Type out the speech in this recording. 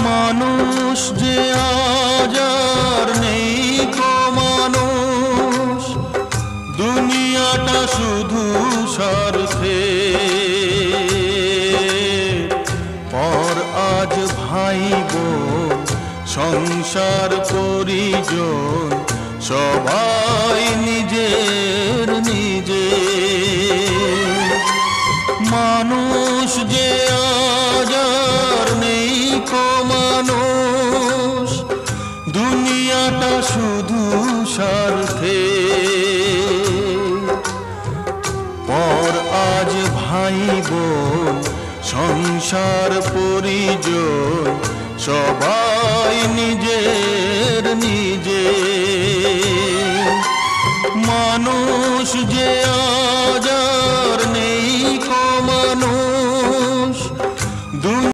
মানুষ যে আজ আর নেই কো মানুষ, দুনিয়াটা শুধু স্বার্থে। পর আজ ভাই বোন সংসার পরিজন সবাই নিজের নিজে। মানুষ যে আজ আর নেই কো মানুষ, দুনিয়াটা শুধু স্বার্থে। পর আজ ভাই বোন সংসার পরিজন সবাই নিজের নিজে। মানুষ যে